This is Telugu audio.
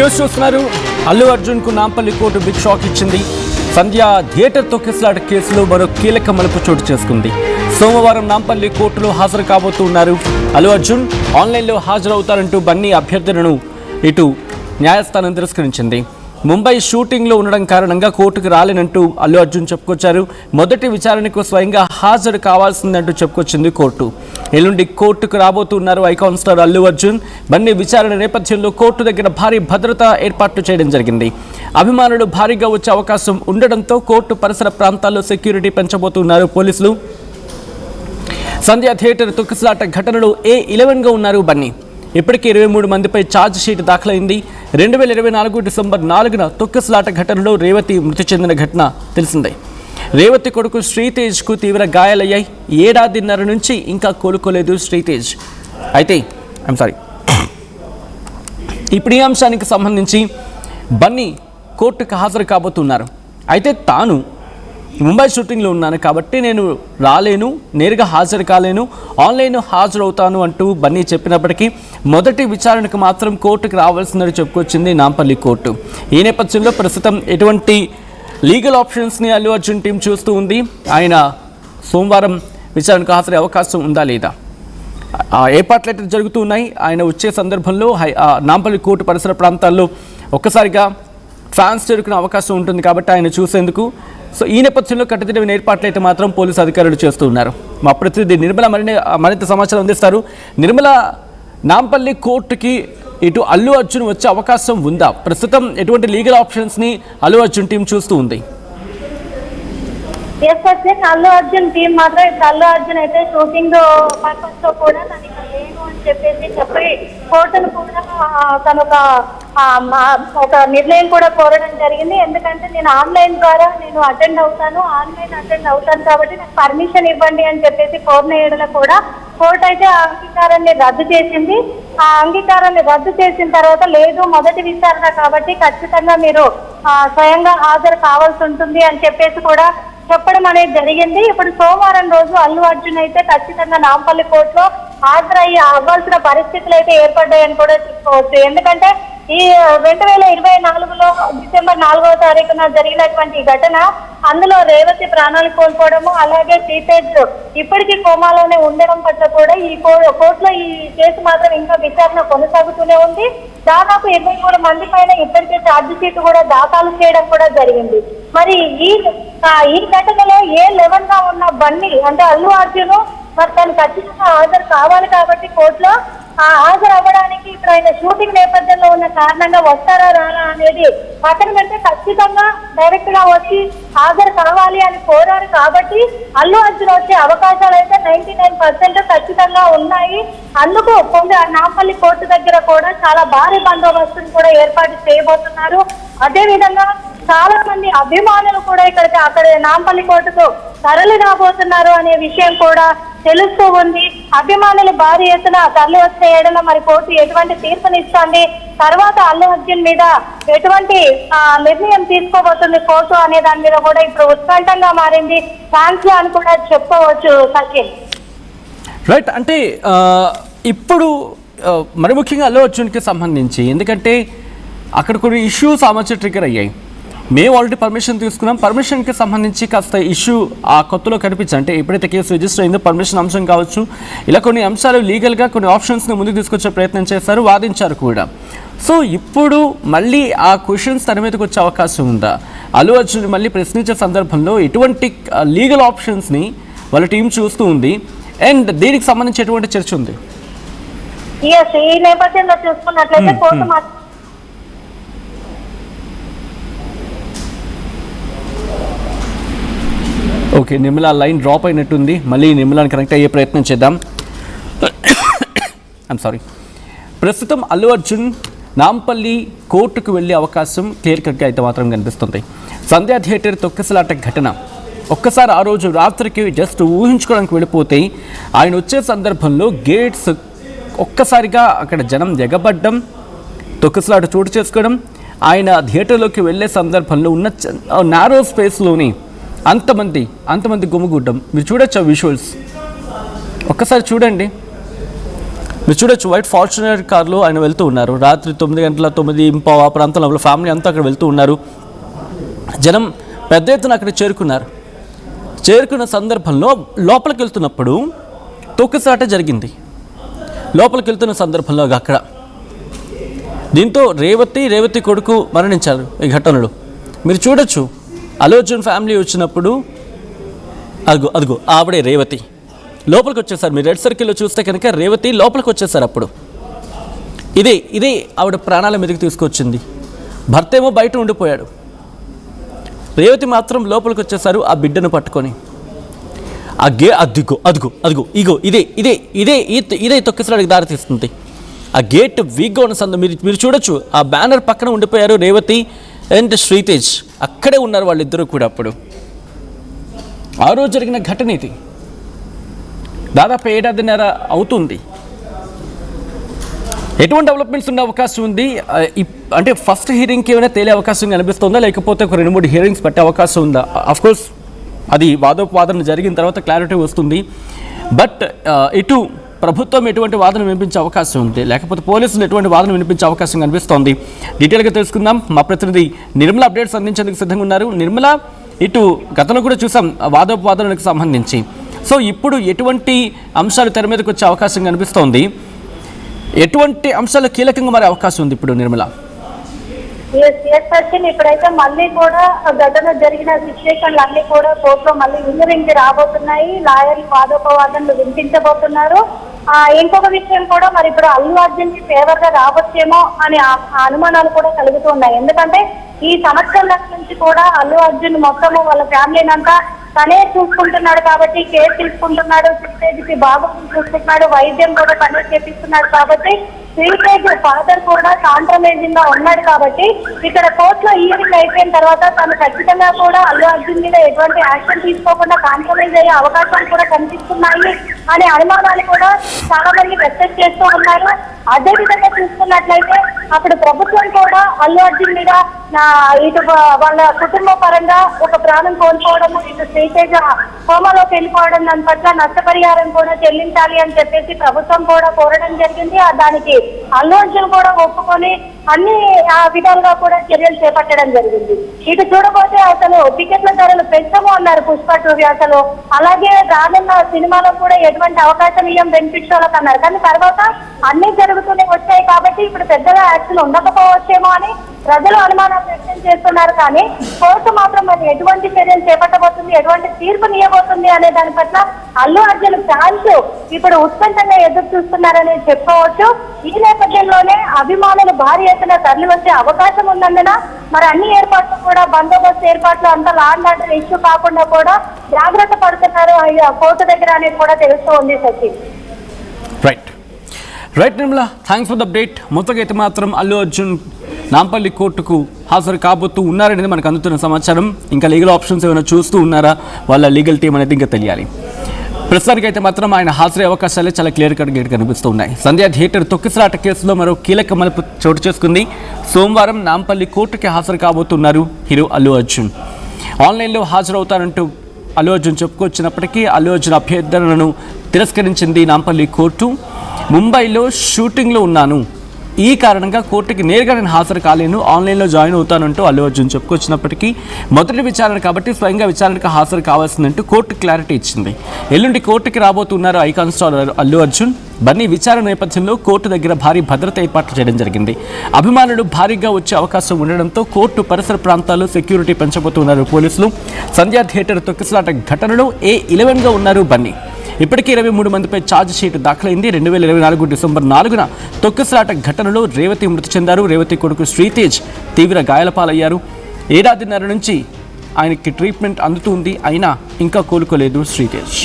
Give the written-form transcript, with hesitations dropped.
న్యూస్ చూస్తున్నారు. అల్లు అర్జున్ కు నాంపల్లి కోర్టు బిగ్ షాక్ ఇచ్చింది. సంధ్య థియేటర్ తొక్కిసలాట కేసులో మరో కీలక మలుపు చోటు చేసుకుంది. సోమవారం నాంపల్లి కోర్టులో హాజరు కాబోతున్నారు అల్లు అర్జున్. ఆన్లైన్లో హాజరవుతారంటూ బన్నీ అభ్యర్థనను ఇటు న్యాయస్థానం తిరస్కరించింది. ముంబై షూటింగ్లో ఉండడం కారణంగా కోర్టుకు రాలేనంటూ అల్లు అర్జున్ చెప్పుకొచ్చారు. మొదటి విచారణకు స్వయంగా హాజరు కావాల్సిందంటూ చెప్పుకొచ్చింది కోర్టు. ఎల్లుండి కోర్టుకు రాబోతున్నారు ఐకాన్ స్టార్ అల్లు అర్జున్. బన్నీ విచారణ నేపథ్యంలో కోర్టు దగ్గర భారీ భద్రతా ఏర్పాట్లు చేయడం జరిగింది. అభిమానులు భారీగా వచ్చే అవకాశం ఉండడంతో కోర్టు పరిసర ప్రాంతాల్లో సెక్యూరిటీ పెంచబోతున్నారు పోలీసులు. సంధ్య థియేటర్ తొక్కిసలాట ఘటనలో A11గా ఉన్నారు బన్నీ. ఇప్పటికే 23 మందిపై ఛార్జ్ షీట్ దాఖలైంది. 2024 డిసెంబర్ 4న తొక్కిసలాట ఘటనలో రేవతి మృతి చెందిన ఘటన తెలిసిందే. రేవతి కొడుకు శ్రీతేజ్కు తీవ్ర గాయాలయ్యాయి. ఏడాదిన్నర నుంచి ఇంకా కోలుకోలేదు శ్రీతేజ్. అయితే ఇప్పుడు ఈ అంశానికి సంబంధించి బన్నీ కోర్టుకు హాజరు కాబోతున్నారు. అయితే తాను ముంబై షూటింగ్లో ఉన్నాను కాబట్టి నేను రాలేను, నేరుగా హాజరు కాలేను, ఆన్లైన్ హాజరవుతాను అంటూ బన్నీ చెప్పినప్పటికీ మొదటి విచారణకు మాత్రం కోర్టుకు రావాల్సిందని చెప్పుకొచ్చింది నాంపల్లి కోర్టు. ఈ నేపథ్యంలో ప్రస్తుతం ఎటువంటి లీగల్ ఆప్షన్స్ని అల్లు అర్జున్ టీం చూస్తూ ఉంది. ఆయన సోమవారం విచారణకు హాజరయ్యే అవకాశం ఉందా లేదా, ఏర్పాట్లు అయితే జరుగుతూ ఉన్నాయి. ఆయన వచ్చే సందర్భంలో నాంపల్లి కోర్టు పరిసర ప్రాంతాల్లో ఒక్కసారిగా ఫ్యాన్స్ చేరుకునే అవకాశం ఉంటుంది కాబట్టి ఆయన చూసేందుకు. సో ఈ నేపథ్యంలో కట్టుదిట్టమైన ఏర్పాట్లు అయితే మాత్రం పోలీసు అధికారులు చేస్తూ ఉన్నారు. మా ప్రతినిధి నిర్మల మరింత సమాచారం అందిస్తారు. నిర్మల, నాంపల్లి కోర్టుకి ఇటు అల్లు అర్జున్ వచ్చే అవకాశం ఉందా? ప్రస్తుతం ఎటువంటి లీగల్ ఆప్షన్స్ని అల్లు అర్జున్ టీం చూస్తూ ఉంది? అల్లు అర్జున్ టీం మాత్రం ఇప్పుడు అల్లు అర్జున్ అయితే షూటింగ్ పర్పస్ తో కూడా తను ఇక్కడ లేను అని చెప్పి కోర్టును కూడా తను ఒక నిర్ణయం కూడా కోరడం జరిగింది. ఎందుకంటే నేను ఆన్లైన్ ద్వారా నేను అటెండ్ అవుతాను కాబట్టి నాకు పర్మిషన్ ఇవ్వండి అని చెప్పేసి కోరిన ఏడల కూడా కోర్టు అయితే ఆ అంగీకారాన్ని రద్దు చేసింది. ఆ అంగీకారాన్ని రద్దు చేసిన తర్వాత లేదు, మొదటి విచారణ కాబట్టి ఖచ్చితంగా మీరు స్వయంగా హాజరు కావాల్సి ఉంటుంది అని చెప్పేసి కూడా చెప్పడం అనేది జరిగింది. ఇప్పుడు సోమవారం రోజు అల్లు అర్జున్ అయితే ఖచ్చితంగా నాంపల్లి కోర్టులో అవ్వాల్సిన పరిస్థితులు అయితే ఏర్పడ్డాయని కూడా చెప్పుకోవచ్చు. ఎందుకంటే ఈ 2024లో డిసెంబర్ 4వ తారీఖున జరిగినటువంటి ఘటన, అందులో రేవతి ప్రాణాలు కోల్పోవడము, అలాగే శ్రీతేజ్ ఇప్పటికీ కోమాలోనే ఉండడం పట్ల కూడా ఈ కోర్టులో ఈ కేసు మాత్రం ఇంకా విచారణ కొనసాగుతూనే ఉంది. దాదాపు 23 మంది పైన ఇప్పటికే ఛార్జ్ షీట్ కూడా దాఖలు చేయడం కూడా జరిగింది. మరి ఈ ఘటనలో A11గా ఉన్న బన్నీ అంటే అల్లు అర్జున్ మరి తను ఖచ్చితంగా హాజరు కావాలి కాబట్టి కోర్టులో హాజరు అవ్వడానికి ఇప్పుడు ఆయన షూటింగ్ నేపథ్యంలో ఉన్న కారణంగా వస్తారా రాలా అనేది పక్కన పెడితే ఖచ్చితంగా డైరెక్ట్ గా వచ్చి హాజరు కావాలి అని కోరారు కాబట్టి అల్లు అర్జున్ వచ్చే అవకాశాలు అయితే 99% ఖచ్చితంగా ఉన్నాయి. అందుకు నాంపల్లి కోర్టు దగ్గర కూడా చాలా భారీ బందోబస్తును కూడా ఏర్పాటు చేయబోతున్నారు. అదేవిధంగా చాలా మంది అభిమానులు కూడా అక్కడ నాంపల్లి కోర్టుకు తరలి రాబోతున్నారు అనే విషయం కూడా తెలుస్తూ ఉంది. అభిమానులు భారీ ఎత్తున తరలి వచ్చే ఏడలో మరి కోర్టు ఎటువంటి తీర్పునిస్తుంది, తర్వాత అల్లు అర్జున్ మీద ఎటువంటి నిర్ణయం తీసుకోబోతుంది కోర్టు అనే దాని మీద కూడా ఇప్పుడు ఉత్కంఠంగా మారింది ఫ్యాన్స్ అని కూడా చెప్పుకోవచ్చు. సచిన్ రైట్, అంటే ఇప్పుడు మరి ముఖ్యంగా అల్లు అర్జున్కి సంబంధించి ఎందుకంటే అక్కడ కొన్ని ఇష్యూస్ ఆ మధ్య ట్రిగర్ అయ్యాయి. మేము ఆల్రెడీ పర్మిషన్ తీసుకున్నాం, పర్మిషన్కి సంబంధించి కాస్త ఇష్యూ ఆ కొత్తలో కనిపించి అంటే ఎప్పుడైతే కేసు రిజిస్టర్ అయిందో పర్మిషన్ అంశం కావచ్చు, ఇలా కొన్ని అంశాలు లీగల్గా కొన్ని ఆప్షన్స్ని ముందుకు తీసుకొచ్చే ప్రయత్నం చేశారు, వాదించారు కూడా. సో ఇప్పుడు మళ్ళీ ఆ క్వశ్చన్స్ తన మీదకి వచ్చే అవకాశం ఉందా? అల్లు అర్జున్ మళ్ళీ ప్రశ్నించే సందర్భంలో ఎటువంటి లీగల్ ఆప్షన్స్ని వాళ్ళ టీం చూస్తూ ఉంది అండ్ దీనికి సంబంధించి ఎటువంటి చర్చ ఉంది? ఈ నేపథ్యంలో చూసుకున్నట్లయితే court okay, Nirmala line drop అయినట్టుంది. మళ్ళీ నిర్మలాని కనెక్ట్ అయ్యే ప్రయత్నం చేద్దాం. ప్రస్తుతం అల్లు అర్జున్ నాంపల్లి కోర్టుకు వెళ్ళే అవకాశం క్లియర్ కట్గా అయితే మాత్రం కనిపిస్తుంది. సంధ్యా థియేటర్ తొక్కిసలాట ఘటన ఒక్కసారి ఆ రోజు రాత్రికి జస్ట్ ఊహించుకోవడానికి వెళ్ళిపోతే ఆయన వచ్చే సందర్భంలో గేట్స్ ఒక్కసారిగా అక్కడ జనం ఎగబడ్డం, తొక్కిసలాట చోటు చేసుకోవడం, ఆయన థియేటర్లోకి వెళ్ళే సందర్భంలో ఉన్న నారో స్పేస్లోని అంతమంది గుమిగూడ్డం మీరు చూడొచ్చు. విజువల్స్ ఒక్కసారి చూడండి. మీరు చూడొచ్చు వైట్ ఫార్చునర్ కార్లో ఆయన వెళ్తూ ఉన్నారు. రాత్రి 9 గంటల 9:15 ఆ ప్రాంతంలో ఫ్యామిలీ అంతా అక్కడ వెళ్తూ ఉన్నారు. జనం పెద్ద ఎత్తున అక్కడ చేరుకున్న సందర్భంలో లోపలికి వెళ్తున్నప్పుడు తొక్కిసలాట జరిగింది. లోపలికి వెళ్తున్న సందర్భంలో అక్కడ దీంతో రేవతి కొడుకు మరణించారు ఈ ఘటనలో. మీరు చూడొచ్చు అల్లు అర్జున్ ఫ్యామిలీ వచ్చినప్పుడు అదిగో ఆవిడే రేవతి లోపలికి వచ్చేసారు. మీరు రెడ్ సర్కిల్లో చూస్తే కనుక రేవతి లోపలికి వచ్చేసారు. అప్పుడు ఇదే ఆవిడ ప్రాణాల మీదకి తీసుకొచ్చింది. భర్త ఏమో బయట ఉండిపోయాడు. రేవతి మాత్రం లోపలికి వచ్చేసారు ఆ బిడ్డను పట్టుకొని. అదిగో ఇదే తొక్కిసలాడికి దారి తీస్తుంది. ఆ గేట్ వీక్గా ఉన్న సందు మీరు చూడొచ్చు. ఆ బ్యానర్ పక్కన ఉండిపోయారు రేవతి అండ్ శ్రీతేజ్. అక్కడే ఉన్నారు వాళ్ళిద్దరూ కూడా. అప్పుడు ఆ రోజు జరిగిన ఘటన ఇది. దాదాపు 7:30 అవుతుంది. ఎటువంటి డెవలప్మెంట్స్ ఉండే అవకాశం ఉంది? అంటే ఫస్ట్ హియరింగ్కి ఏమైనా తేలే అవకాశం కనిపిస్తుందా, లేకపోతే ఒక 2-3 హియరింగ్స్ పెట్టే అవకాశం ఉందా? అఫ్కోర్స్ అది వాదోపవాదన జరిగిన తర్వాత క్లారిటీ వస్తుంది. బట్ ఇటు ప్రభుత్వం ఎటువంటి వాదన వినిపించే అవకాశం ఉంది, లేకపోతే పోలీసులు ఎటువంటి వాదన వినిపించే అవకాశం కనిపిస్తోంది? డీటెయిల్గా తెలుసుకుందాం. మా ప్రతినిధి నిర్మల అప్డేట్స్ అందించేందుకు సిద్ధంగా ఉన్నారు. నిర్మల, ఇటు గతంలో కూడా చూసాం వాదోపవాదనకు సంబంధించి. సో ఇప్పుడు ఎటువంటి అంశాలు తెర మీదకి వచ్చే అవకాశం కనిపిస్తోంది? ఎటువంటి అంశాలు కీలకంగా మారే అవకాశం ఉంది ఇప్పుడు నిర్మల? ఇప్పుడైతే మళ్ళీ కూడా ఘటన జరిగిన సిచ్యువేషన్లు అన్ని కూడా కోర్టులో మళ్ళీ విన్నవించి రాబోతున్నాయి. లాయర్లు వాదోపవాదనలు వినిపించబోతున్నారు. ఇంకొక విషయం కూడా మరి ఇప్పుడు అల్లు అర్జున్ కి ఫేవర్ గా రావచ్చేమో అనే అనుమానాలు కూడా కలుగుతూ ఉన్నాయి. ఎందుకంటే ఈ సంవత్సరాల నుంచి కూడా అల్లు అర్జున్ మొత్తము వాళ్ళ ఫ్యామిలీని అంతా తనే చూసుకుంటున్నాడు కాబట్టి కేర్ తీసుకుంటున్నాడు. శ్రీతేజ్కి బాగా చూసుకుంటున్నాడు. వైద్యం కూడా తనే చేపిస్తున్నాడు కాబట్టి శ్రీతేజ్ ఫాదర్ కూడా కాంప్రమైజింగ్ గా ఉన్నాడు కాబట్టి ఇక్కడ కోర్టులో హియరింగ్ అయిపోయిన తర్వాత తను ఖచ్చితంగా కూడా అల్లు అర్జున్ మీద ఎటువంటి యాక్షన్ తీసుకోకుండా కాంప్రమైజ్ అయ్యే అవకాశాలు కూడా కనిపిస్తున్నాయి అనే అనుమానాలు కూడా చాలా మంది వ్యక్తం చేస్తూ ఉన్నారు. అదే విధంగా చూసుకున్నట్లయితే అప్పుడు ప్రభుత్వం కూడా అల్లు అర్జున్ మీద ఇటు వాళ్ళ కుటుంబ పరంగా ఒక ప్రాణం కోల్పోవడం, ఇటు శ్రీతేజ హోమాలోకి వెళ్ళిపోవడం, దాని పట్ల నష్టపరిహారం కూడా చెల్లించాలి అని చెప్పేసి ప్రభుత్వం కూడా కోరడం జరిగింది. దానికి అల్లు అర్జున్ కూడా ఒప్పుకొని అన్ని విధాలుగా కూడా చర్యలు చేపట్టడం జరిగింది. ఇటు చూడబోతే అసలు టికెట్ల ధరలు పెంచము అన్నారు పుష్ప 2 అసలు. అలాగే రానున్న సినిమాలో కూడా ఎటువంటి అవకాశం ఇయ్యం బెనిఫిట్ షోలకు అన్నారు. కానీ తర్వాత అన్ని జరుగుతూనే వచ్చాయి కాబట్టి ఇప్పుడు పెద్దగా యాక్షన్ ఉండకపోవచ్చేమో అని ప్రజలు అనుమానాలు వ్యక్తం చేస్తున్నారు. కానీ కోర్టు మాత్రం మరి ఎటువంటి చర్యలు చేపట్టబోతుంది, ఎటువంటి తీర్పు నీయబోతుంది అనే దాని పట్ల అల్లు అర్జున్ ఫ్యాన్స్ ఇప్పుడు ఉత్కంఠంగా ఎదురు చూస్తున్నారని చెప్పుకోవచ్చు. ఈ నేపథ్యంలోనే అభిమానులు భారీ ఎత్తున తరలి వచ్చే అవకాశం ఉన్నందున మరి అన్ని ఏర్పాట్లు కూడా బందోబస్తు ఏర్పాట్లు అంతా లా అండ్ ఆర్డర్ ఇష్యూ కాకుండా కూడా జాగ్రత్త పడుతున్నారు కోర్టు దగ్గర అనేది కూడా తెలుస్తూ ఉంది. Sachin right Nirmala, thanks for the update. మొత్తంగా అయితే మాత్రం అల్లు అర్జున్ నాంపల్లి కోర్టుకు హాజరు కాబోతూ ఉన్నారనేది మనకు అందుతున్న సమాచారం. ఇంకా లీగల్ ఆప్షన్స్ ఏమైనా చూస్తూ ఉన్నారా వాళ్ళ లీగల్ టీం అనేది ఇంకా తెలియాలి. ప్రస్తుతానికి అయితే మాత్రం ఆయన హాజరయ్యే అవకాశాలే చాలా క్లియర్ కట్ గేట్ కనిపిస్తూ ఉన్నాయి. సంధ్యా థియేటర్ తొక్కిసలాట కేసులో మరో కీలక మలుపు చోటు చేసుకుంది. సోమవారం నాంపల్లి కోర్టుకి హాజరు కాబోతున్నారు హీరో అల్లు అర్జున్. ఆన్లైన్లో హాజరవుతారంటూ అల్లు అర్జున్ చెప్పుకొచ్చినప్పటికీ అల్లు అర్జున్ అభ్యర్థనను తిరస్కరించింది నాంపల్లి కోర్టు. ముంబైలో షూటింగ్లో ఉన్నాను, ఈ కారణంగా కోర్టుకి నేరుగా నేను హాజరు కాలేను, ఆన్లైన్లో జాయిన్ అవుతానంటూ అల్లు అర్జున్ చెప్పుకొచ్చినప్పటికీ మొదటి విచారణ కాబట్టి స్వయంగా విచారణకు హాజరు కావాల్సిందంటూ కోర్టు క్లారిటీ ఇచ్చింది. ఎల్లుండి కోర్టుకి రాబోతున్నారు ఐకాన్ స్టార్ అల్లు అర్జున్. బన్నీ విచారణ నేపథ్యంలో కోర్టు దగ్గర భారీ భద్రత ఏర్పాట్లు చేయడం జరిగింది. అభిమానులు భారీగా వచ్చే అవకాశం ఉండడంతో కోర్టు పరిసర ప్రాంతాల్లో సెక్యూరిటీ పెంచబోతున్నారు పోలీసులు. సంధ్యా థియేటర్ తొక్కిసలాట ఘటనలో A11గా ఉన్నారు బన్నీ. ఇప్పటికే 23 మందిపై ఛార్జ్ షీట్ దాఖలైంది. 2024 డిసెంబర్ 4న తొక్కిసలాట ఘటనలో రేవతి మృతి చెందారు. రేవతి కొడుకు శ్రీతేజ్ తీవ్ర గాయాల పాలయ్యారు. 1.5 ఏళ్ల నుంచి ఆయనకి ట్రీట్మెంట్ అందుతుంది, అయినా ఇంకా కోలుకోలేదు శ్రీతేజ్.